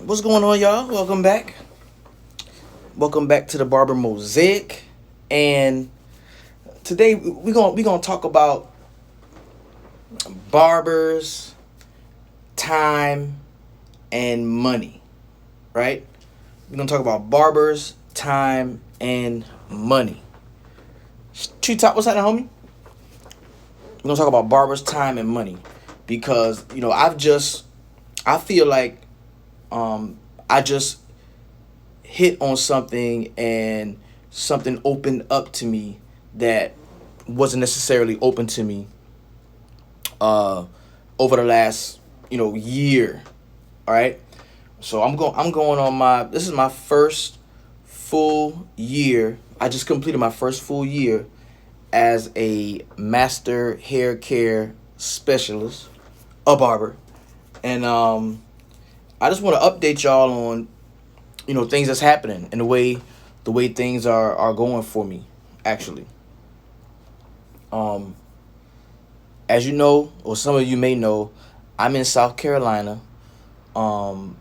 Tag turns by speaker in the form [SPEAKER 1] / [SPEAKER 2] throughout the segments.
[SPEAKER 1] What's going on, y'all? Welcome back. Welcome back to the Barber Mosaic. And today we gonna talk about barbers, time, and money. Right? We're gonna talk about barbers, time, and money. Tree Top, what's happening, homie? We're gonna talk about barbers, time, and money because I feel like I just hit on something and something opened up to me that wasn't necessarily open to me uh over the last year. All right, so I'm going on my this is my first full year. I just completed my first full year as a master hair care specialist, a barber. And I just want to update y'all on things that's happening and the way things are going for me, actually. um as you know, or some of you may know, I'm in South Carolina. um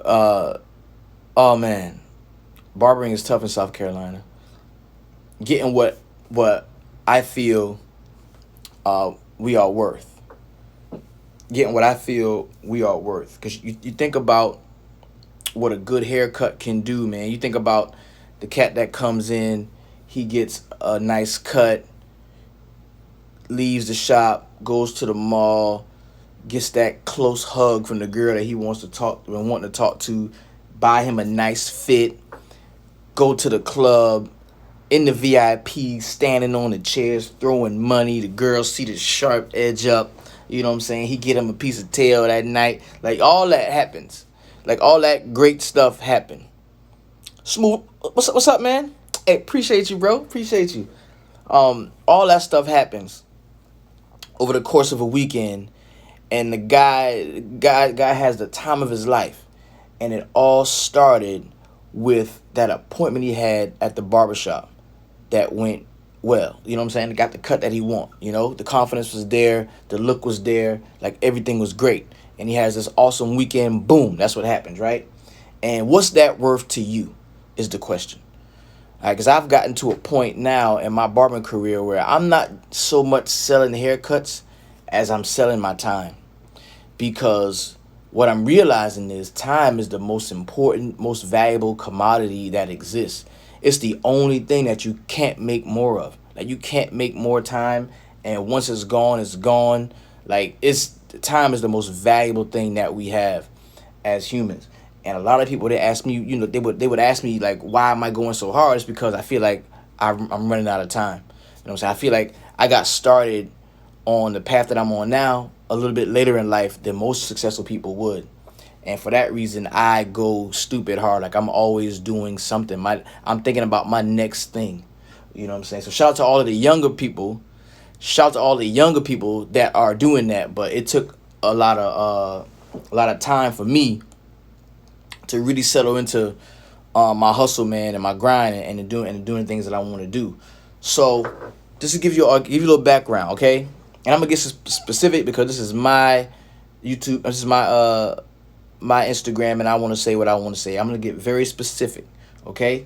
[SPEAKER 1] uh oh man, barbering is tough in South Carolina. Getting what I feel we are worth. Getting what I feel we are worth, because you think about what a good haircut can do, man. You think about the cat that comes in, he gets a nice cut, leaves the shop, goes to the mall, gets that close hug from the girl that he wants to talk and wanting to talk to, buy him a nice fit, go to the club, in the VIP, standing on the chairs, throwing money. The girls see the sharp edge up. You know what I'm saying? He get him a piece of tail that night. Like, all that happens. Like, all that great stuff happened. Smooth. What's up, man? Hey, appreciate you, bro. Appreciate you. All that stuff happens over the course of a weekend, and the guy has the time of his life. And it all started with that appointment he had at the barbershop that went well. You know what I'm saying? He got the cut that he want. The confidence was there, the look was there, like everything was great. And he has this awesome weekend. Boom, that's what happens, right? And what's that worth to you is the question. All right, because I've gotten to a point now in my barbering career where I'm not so much selling haircuts as I'm selling my time. Because what I'm realizing is time is the most important, most valuable commodity that exists. It's the only thing that you can't make more of. Like, you can't make more time, and once it's gone, it's gone. Like, time is the most valuable thing that we have as humans. And a lot of people, they ask me, they would ask me, like, why am I going so hard? It's because I feel like I'm running out of time. You know what I'm saying? I feel like I got started on the path that I'm on now a little bit later in life than most successful people would. And for that reason, I go stupid hard. Like, I'm always doing something. I'm thinking about my next thing. You know what I'm saying? So shout out to all of the younger people. Shout out to all the younger people that are doing that. But it took a lot of time for me to really settle into my hustle, man, and my grind, and doing things that I want to do. So just to give you a little background, okay? And I'm gonna get specific because this is my YouTube. This is my Instagram, and I want to say what I want to say. I'm gonna get very specific, okay?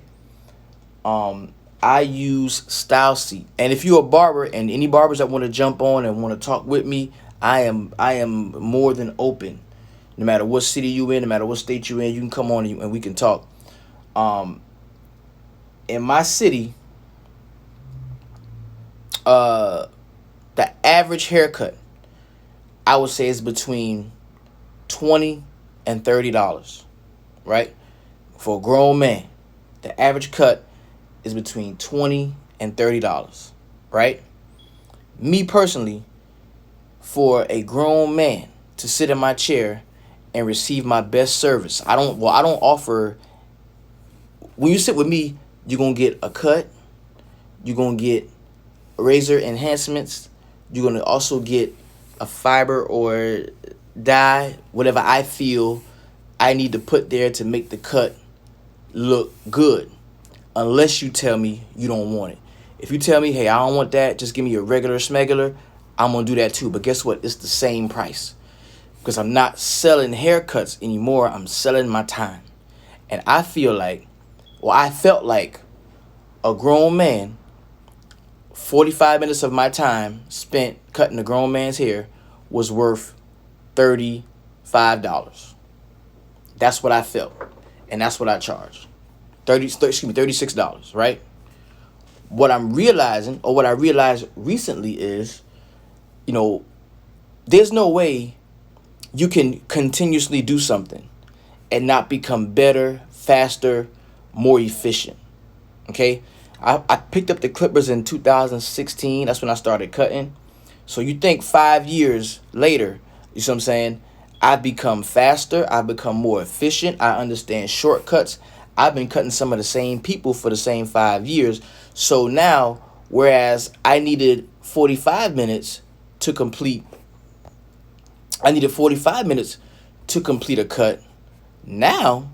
[SPEAKER 1] I use Style Seat, and if you're a barber and any barbers that want to jump on and want to talk with me, I am more than open. No matter what city you in, no matter what state you in, you can come on and we can talk. In my city, the average haircut, I would say, is between $20 and $30, right? For a grown man, the average cut is between $20 and $30, right? Me personally, for a grown man to sit in my chair and receive my best service, I don't offer. When you sit with me, you're gonna get a cut, you're gonna get razor enhancements, you're gonna also get a fiber or dye, whatever I feel I need to put there to make the cut look good, unless you tell me you don't want it. If you tell me, hey, I don't want that, just give me a regular smegular, I'm gonna do that too. But guess what? It's the same price. because I'm not selling haircuts anymore. I'm selling my time. And I feel like, well, I felt like a grown man, 45 minutes of my time spent cutting a grown man's hair was worth $35. That's what I felt. And that's what I charged. $36, right? What I'm realizing, or what I realized recently is, there's no way you can continuously do something and not become better, faster, more efficient. Okay? I picked up the clippers in 2016. That's when I started cutting. So you think 5 years later, you see what I'm saying? I've become faster. I've become more efficient. I understand shortcuts. I've been cutting some of the same people for the same 5 years. So now, whereas I needed 45 minutes to complete, a cut. Now,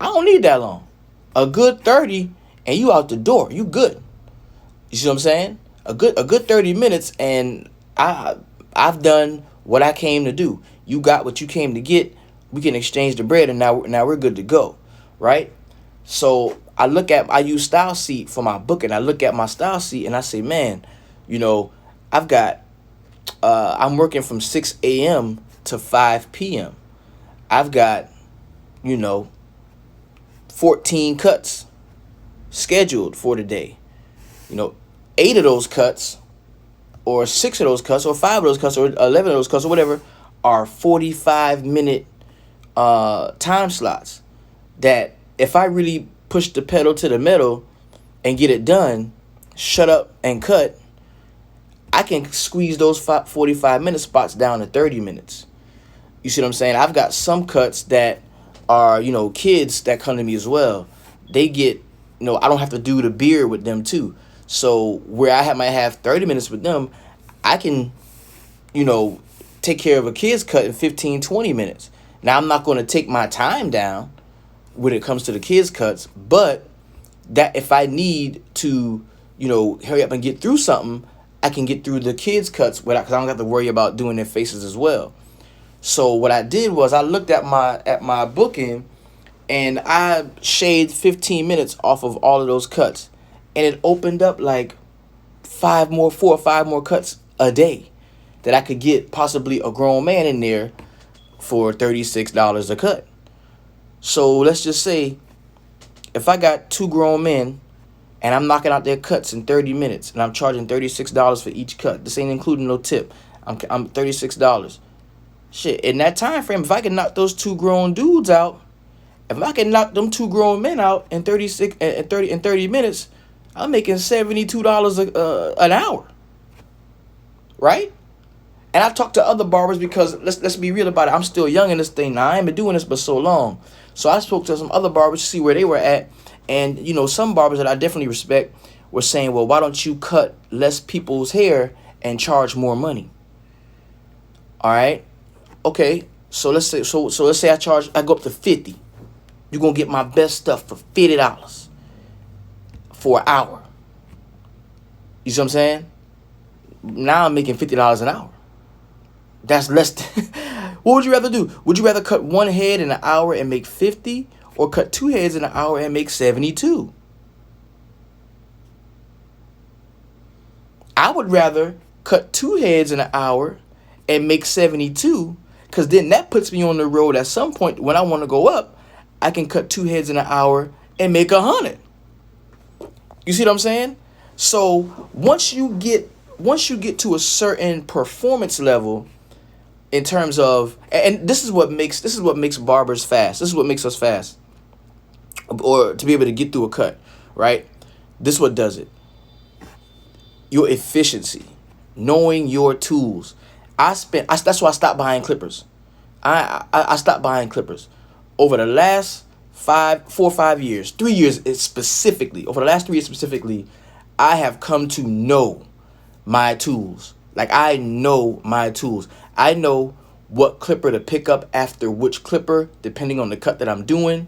[SPEAKER 1] I don't need that long. A good 30 and you out the door. You good. You see what I'm saying? A good 30 minutes and I've done what I came to do. You got what you came to get. We can exchange the bread and now we're good to go, right? So I use Style Seat for my book, and I look at my Style Seat and I say, man, I've got I'm working from 6 a.m. to 5 p.m. I've got 14 cuts scheduled for the day. 8 of those cuts, or 6 of those cuts, or 5 of those cuts, or 11 of those cuts, or whatever, are 45-minute time slots that if I really push the pedal to the metal and get it done, shut up and cut, I can squeeze those 45-minute spots down to 30 minutes. You see what I'm saying? I've got some cuts that are, kids that come to me as well. They get, I don't have to do the beard with them too. So where I might have 30 minutes with them, I can, take care of a kid's cut in 15, 20 minutes. Now, I'm not going to take my time down when it comes to the kids' cuts, but that if I need to, hurry up and get through something, I can get through the kids' cuts because I don't have to worry about doing their faces as well. So what I did was I looked at my booking and I shaved 15 minutes off of all of those cuts, and it opened up like 4 or 5 more cuts a day that I could get possibly a grown man in there for $36 a cut. So let's just say if I got 2 grown men and I'm knocking out their cuts in 30 minutes and I'm charging $36 for each cut. This ain't including no tip. I'm $36. Shit, in that time frame, if I can knock those 2 grown dudes out, if I can knock them 2 grown men out in 30 minutes, I'm making $72 an hour. Right? And I talked to other barbers because let's be real about it. I'm still young in this thing now. I ain't been doing this but so long. So I spoke to some other barbers to see where they were at. And, some barbers that I definitely respect were saying, well, why don't you cut less people's hair and charge more money? All right. Okay. So let's say I go up to 50. You're going to get my best stuff for $50 for an hour. You see what I'm saying? Now I'm making $50 an hour. That's less than, what would you rather do? Would you rather cut 1 head in an hour and make 50, or cut 2 heads in an hour and make 72? I would rather cut 2 heads in an hour and make 72, because then that puts me on the road at some point when I want to go up. I can cut 2 heads in an hour and make 100. You see what I'm saying? So once you get to a certain performance level, in terms of, and this is what makes barbers fast. This is what makes us fast, or to be able to get through a cut, right? This is what does it. Your efficiency, knowing your tools. That's why I stopped buying clippers. I stopped buying clippers over the last 4 or 5 years, 3 years specifically. Over the last 3 years specifically, I have come to know my tools. Like, I know my tools. I know what clipper to pick up after which clipper, depending on the cut that I'm doing.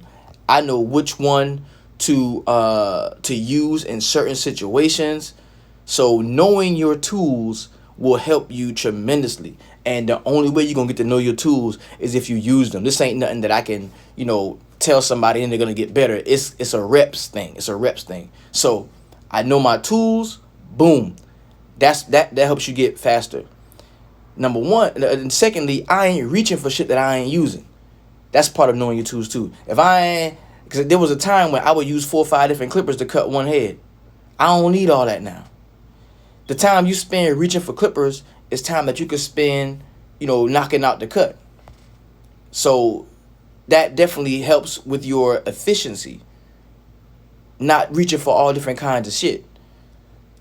[SPEAKER 1] I know which one to use in certain situations. So knowing your tools will help you tremendously. And the only way you're gonna get to know your tools is if you use them. This ain't nothing that I can, tell somebody and they're gonna get better. It's a reps thing. It's a reps thing. So I know my tools, boom. That helps you get faster. Number one. And secondly, I ain't reaching for shit that I ain't using. That's part of knowing your tools too. Because there was a time when I would use 4 or 5 different clippers to cut one head. I don't need all that now. The time you spend reaching for clippers is time that you could spend, knocking out the cut. So that definitely helps with your efficiency. Not reaching for all different kinds of shit.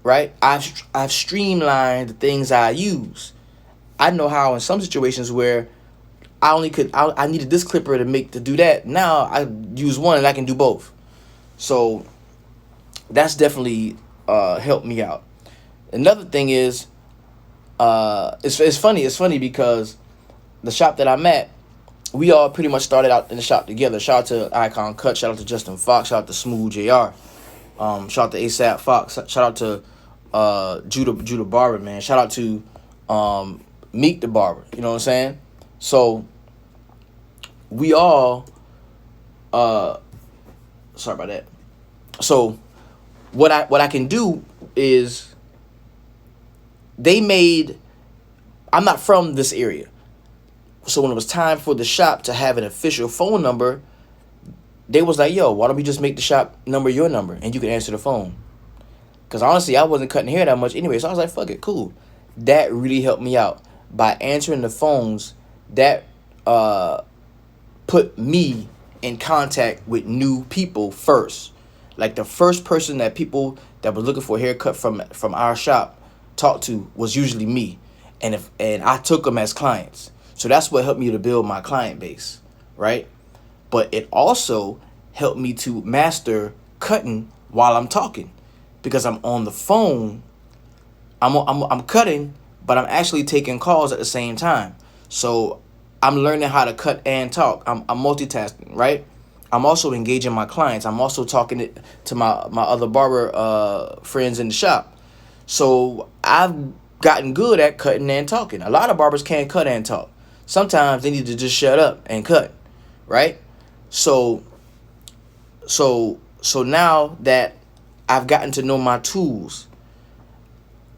[SPEAKER 1] Right? I've streamlined the things I use. I know how in some situations where I needed this clipper to do that. Now I use one and I can do both. So that's definitely helped me out. Another thing is, it's funny because the shop that I'm at, we all pretty much started out in the shop together. Shout out to Icon Cut, shout out to Justin Fox, shout out to Smooth JR, shout out to ASAP Fox, shout out to Judah Barber, man. Shout out to Meek the Barber. You know what I'm saying? So we all sorry about that. So what I can do is, I'm not from this area. So when it was time for the shop to have an official phone number, they was like, yo, why don't we just make the shop number your number and you can answer the phone? Because honestly, I wasn't cutting hair that much anyway. So I was like, fuck it, cool. That really helped me out. By answering the phones, that put me in contact with new people first. Like the first person that people that was looking for a haircut from our shop talked to was usually me. And I took them as clients. So that's what helped me to build my client base, right? But it also helped me to master cutting while I'm talking, because I'm on the phone. I'm cutting, but I'm actually taking calls at the same time. So I'm learning how to cut and talk. I'm multitasking, right? I'm also engaging my clients. I'm also talking to my other barber friends in the shop. So I've gotten good at cutting and talking. A lot of barbers can't cut and talk. Sometimes they need to just shut up and cut, right? So now that I've gotten to know my tools,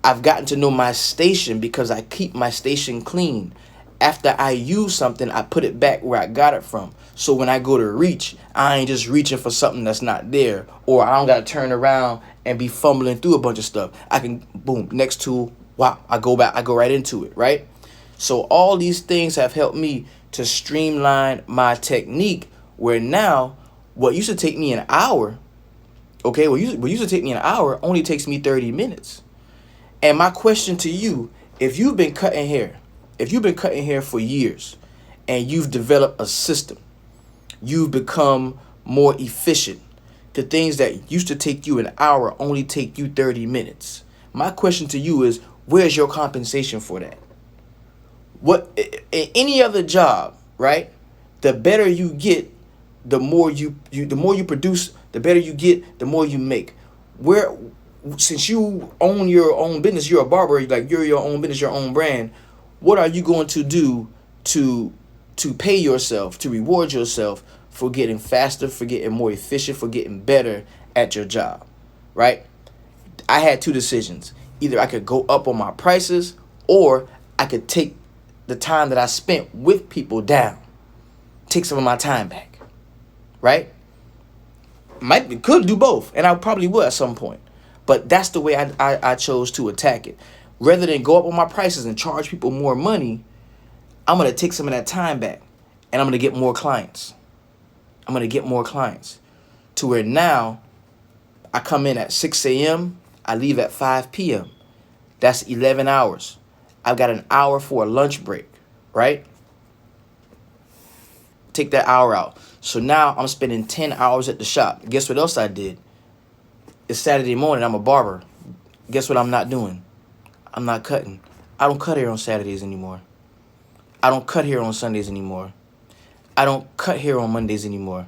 [SPEAKER 1] I've gotten to know my station, because I keep my station clean. After I use something, I put it back where I got it from. So when I go to reach, I ain't just reaching for something that's not there, or I don't got to turn around and be fumbling through a bunch of stuff. I can, boom, next tool, wow, I go right into it, right? So all these things have helped me to streamline my technique, where now what used to take me an hour, what used to take me an hour only takes me 30 minutes. And my question to you, if you've been cutting hair for years and you've developed a system, you've become more efficient. The things that used to take you an hour only take you 30 minutes. My question to you is, where's your compensation for that? What in any other job, right? The better you get, the more you produce, the better you get, the more you make. Since you own your own business, you're a barber, you're your own business, your own brand. What are you going to do to pay yourself, to reward yourself for getting faster, for getting more efficient, for getting better at your job, right? I had 2 decisions. Either I could go up on my prices, or I could take the time that I spent with people down, take some of my time back, right? Could do both, and I probably will at some point. But that's the way I chose to attack it. Rather than go up on my prices and charge people more money, I'm going to take some of that time back, and I'm going to get more clients. To where now I come in at 6 a.m., I leave at 5 p.m. That's 11 hours. I've got an hour for a lunch break, right? Take that hour out. So now I'm spending 10 hours at the shop. Guess what else I did? It's Saturday morning. I'm a barber. Guess what I'm not doing? I'm not cutting. I don't cut hair on Saturdays anymore. I don't cut hair on Sundays anymore. I don't cut hair on Mondays anymore.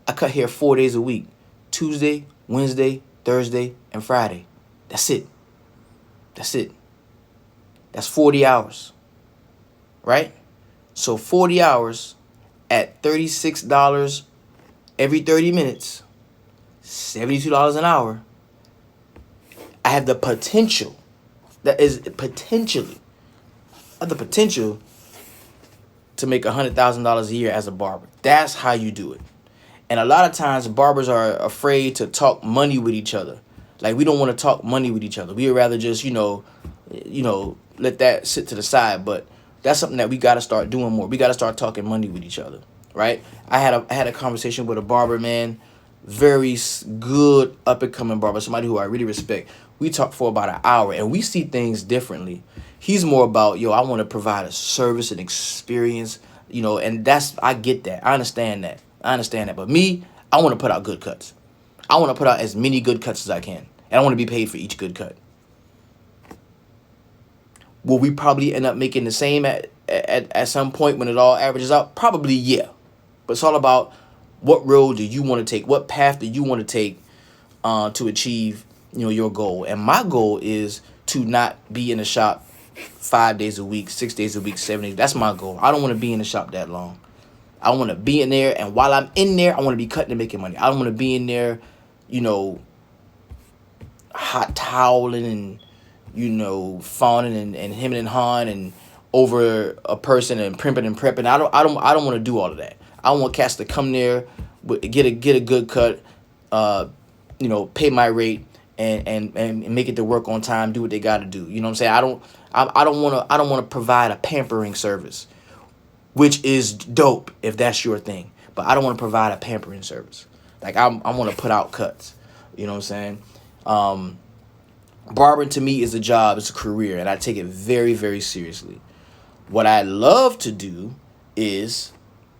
[SPEAKER 1] I cut hair 4 days a week. Tuesday, Wednesday, Thursday, and Friday. That's it. That's 40 hours. right? So 40 hours at $36 every 30 minutes, $72 an hour. I have the potential, that is potentially, I have the potential to make $100,000 a year as a barber. That's how you do it. And a lot of times barbers are afraid to talk money with each other. Like, we don't want to talk money with each other. We would rather just, let that sit to the side. But that's something that we got to start doing more. We got to start talking money with each other, right? I had a conversation with a barber, man, very good up and coming barber, somebody who I really respect. We talked for about an hour, and we see things differently. He's more about, I want to provide a service and experience, and I get that. I understand that. But me, I want to put out good cuts. I want to put out as many good cuts as I can. And I want to be paid for each good cut. Will we probably end up making the same at some point when it all averages out? Probably, yeah. But it's all about what road do you want to take? What path do you want to take to achieve, your goal? And my goal is to not be in the shop 5 days a week, 6 days a week, 7 days. That's my goal. I don't want to be in the shop that long. I want to be in there, and while I'm in there, I want to be cutting and making money. I don't want to be in there, hot toweling and, fawning and hemming and hawing and over a person and primping and prepping. I don't want to do all of that. I want cats to come there, get a good cut, pay my rate and make it to work on time, do what they got to do. You know what I'm saying? I don't want to provide a pampering service, which is dope if that's your thing. But I don't want to provide a pampering service. Like, I want to put out cuts. You know what I'm saying? Barbering to me is a job, it's a career, and I take it very, very seriously. What I love to do is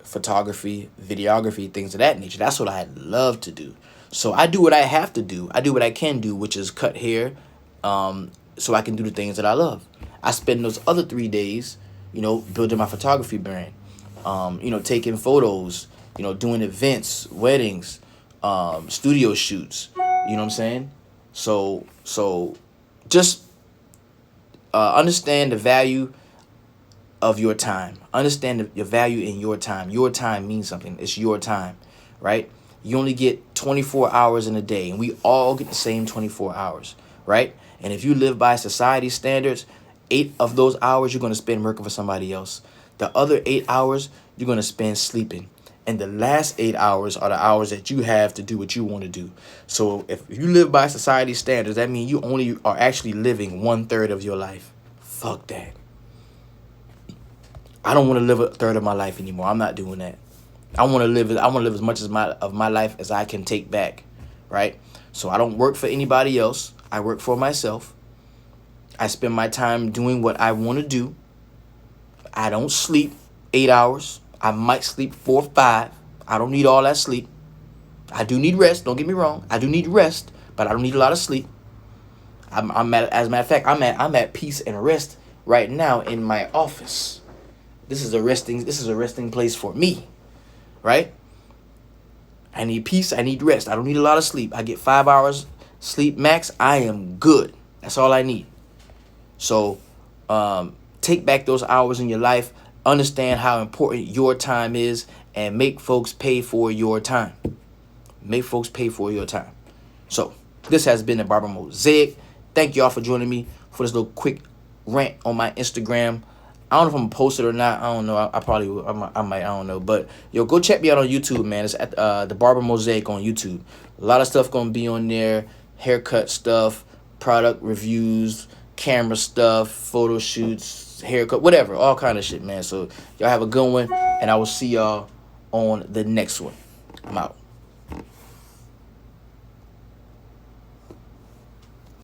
[SPEAKER 1] photography, videography, things of that nature. That's what I love to do. So I do what I have to do. I do what I can do, which is cut hair, so I can do the things that I love. I spend those other 3 days, building my photography brand, taking photos, doing events, weddings, studio shoots. You know what I'm saying? So just understand the value of your time. Understand your value in your time. Your time means something. It's your time, right? You only get 24 hours in a day, and we all get the same 24 hours, right? And if you live by society standards, 8 of those hours you're going to spend working for somebody else. The other 8 hours you're going to spend sleeping. And the last 8 hours are the hours that you have to do what you want to do. So if you live by society standards, that means you only are actually living 1/3 of your life. Fuck that. I don't want to live 1/3 of my life anymore. I'm not doing that. I want to live as much of my life as I can take back, right? So I don't work for anybody else. I work for myself. I spend my time doing what I want to do. I don't sleep 8 hours. I might sleep 4 or 5. I don't need all that sleep. I do need rest. Don't get me wrong. I do need rest, but I don't need a lot of sleep. As a matter of fact, I'm at peace and rest right now in my office. This is a resting place for me, right? I need peace. I need rest. I don't need a lot of sleep. I get 5 hours sleep max. I am good. That's all I need. So take back those hours in your life. Understand how important your time is, and make folks pay for your time. Make folks pay for your time. So this has been the Barber Mosaic. Thank y'all for joining me for this little quick rant on my Instagram. I don't know if I'm gonna post it or not. I don't know. I probably will. I might. I don't know. But go check me out on YouTube, man. It's at the Barber Mosaic on YouTube. A lot of stuff gonna be on there. Haircut stuff, product reviews, camera stuff, photo shoots, haircut, whatever, all kind of shit, man. So y'all have a good one, and I will see y'all on the next one. I'm out.